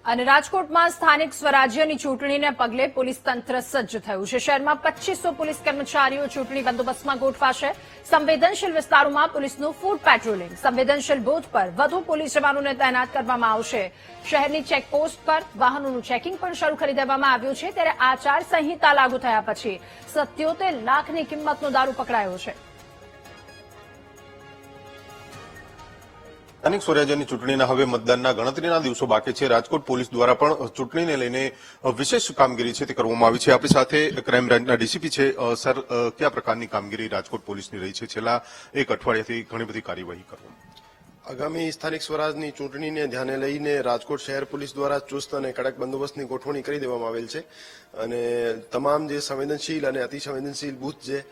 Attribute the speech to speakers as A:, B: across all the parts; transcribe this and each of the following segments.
A: અને રાજકોટમાં સ્થાનિક સ્વરાજ્યની ચૂંટણીને પગલે પોલીસ તંત્ર સજ્જ થયું છે। શહેરમાં 2500 પોલીસ કર્મચારીઓ ચૂંટણી બંદોબસ્તમાં ગોઠવાશે। સંવેદનશીલ વિસ્તારોમાં પોલીસનું ફૂટ પેટ્રોલિંગ, સંવેદનશીલ બૂથ પર વધુ પોલીસ જવાનોને તૈનાત કરવામાં આવશે। શહેરની ચેકપોસ્ટ પર વાહનોનું ચેકિંગ પણ શરૂ કરી દેવામાં આવ્યું છે। ત્યારે આચાર સંહિતા લાગુ થયા પછી 77 લાખની કિંમતનો દારૂ પકડાયો છે।
B: સ્થાનિક સ્વરાજ્યની ચૂંટણીના હવે મતદાનના ગણતરીના દિવસો બાકી છે। રાજકોટ પોલીસ દ્વારા પણ ચૂંટણીને લઈને વિશેષ કામગીરી છે તે કરવામાં આવી છે। આપણી સાથે ક્રાઇમ બ્રાન્ચના ડીસીપી છે। સર, કયા પ્રકારની કામગીરી રાજકોટ પોલીસની રહી છે? છેલ્લા એક અઠવાડિયાથી ઘણી બધી કાર્યવાહી કરવામાં
C: આગામી સ્થાનિક સ્વરાજની ચૂંટણીને ધ્યાને લઈને રાજકોટ શહેર પોલીસ દ્વારા ચુસ્ત અને કડક બંદોબસ્તની ગોઠવણી કરી દેવામાં આવેલ છે અને તમામ જે સંવેદનશીલ અને અતિ સંવેદનશીલ બૂથ છે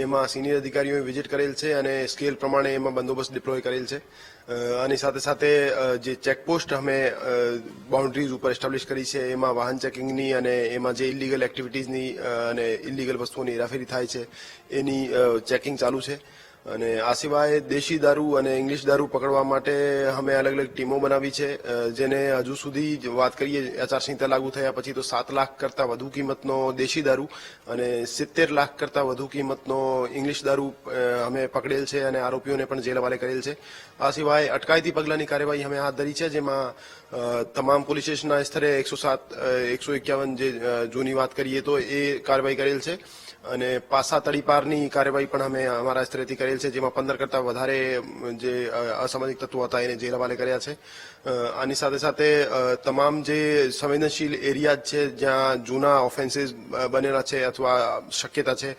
C: એમાં સિનિયર અધિકારીઓએ વિઝિટ કરેલ છે અને સ્કેલ પ્રમાણે એમાં બંદોબસ્ત ડિપ્લોય કરેલ છે। આની સાથે સાથે જે ચેકપોસ્ટ અમે બાઉન્ડ્રીઝ ઉપર એસ્ટાબ્લિશ કરી છે એમાં વાહન ચેકિંગની અને એમાં જે ઇલીગલ એક્ટિવિટીઝની અને ઇલીગલ વસ્તુઓની હેરાફેરી થાય છે એની ચેકિંગ ચાલુ છે। અને આ સિવાય દેશી દારૂ અને ઇંગ્લિશ દારૂ પકડવા માટે અમે અલગ અલગ ટીમો બનાવી છે, જેને હજુ સુધી વાત કરીએ આચારસંહિતા લાગુ થયા પછી તો 7 લાખ કરતાં વધુ કિંમતનો દેશી દારૂ અને 70 લાખ કરતાં વધુ કિંમતનો ઇંગ્લિશ દારૂ અમે પકડેલ છે અને આરોપીઓને પણ જેલ હવાલે કરેલ છે। આ સિવાય અટકાયતી પગલાંની કાર્યવાહી અમે હાથ ધરી છે, જેમાં તમામ પોલીસ સ્ટેશનના સ્તરે 107, 151 જે જૂની વાત કરીએ તો એ કાર્યવાહી કરેલ છે અને પાસા તડીપારની કાર્યવાહી પણ અમે અમારા સ્તરેથી કરેલ છે, જેમાં 15 કરતાં વધારે જે અસામાજિક તત્વો હતા એને જેલ હવાલે કર્યા છે। આની સાથે સાથે તમામ જે સંવેદનશીલ એરિયા છે જ્યાં જૂના ઓફેન્સીસ બનેલા છે અથવા શક્યતા છે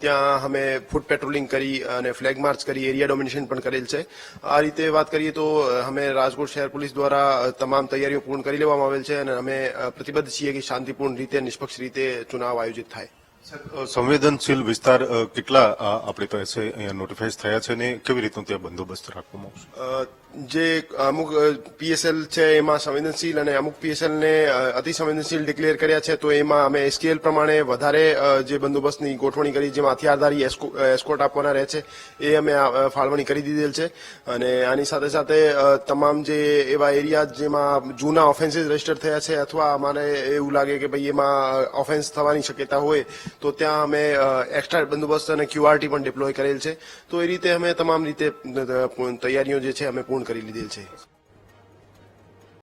C: ત્યાં અમે ફૂટ પેટ્રોલિંગ કરી અને ફ્લેગ માર્ચ કરી એરિયા ડોમિનેશન પણ કરેલ છે। આ રીતે વાત કરીએ તો અમે રાજકોટ શહેર પોલીસ દ્વારા તમામ તૈયારીઓ પૂર્ણ કરી લેવામાં આવેલ છે અને અમે પ્રતિબદ્ધ છીએ કે શાંતિપૂર્ણ રીતે નિષ્પક્ષ રીતે ચુનાવ આયોજિત થાય।
B: સંવેદનશીલ વિસ્તાર કેટલા આપણી પાસે અહીંયા નોટિફાઈઝ થયા છે અને કેવી રીતનો ત્યાં બંદોબસ્ત રાખવામાં આવશે?
C: જે અમુક પીએસએલ છે એમાં સંવેદનશીલ અને અમુક પીએસએલ ને અતિ સંવેદનશીલ ડિક્લેર કર્યા છે, તો એમાં અમે સ્કેલ પ્રમાણે વધારે જે બંદોબસ્તની ગોઠવણી કરી, જેમાં હથિયારધારી એસ્કોર્ટ આપવાના રહે છે એ અમે ફાળવણી કરી દીધેલ છે। અને આની સાથે સાથે તમામ જે એવા એરિયા જેમાં જૂના ઓફેન્સીસ રજીસ્ટર થયા છે અથવા અમારે એવું લાગે કે ભાઈ એમાં ઓફેન્સ થવાની શક્યતા હોય તો ત્યાં અમે એક્સ્ટ્રા બંદોબસ્ત અને ક્યુઆરટી પણ ડિપ્લોય કરેલ છે। તો એ રીતે અમે તમામ રીતે તૈયારીઓ જે છે અમે પૂર્ણ કરી લીધેલ છે।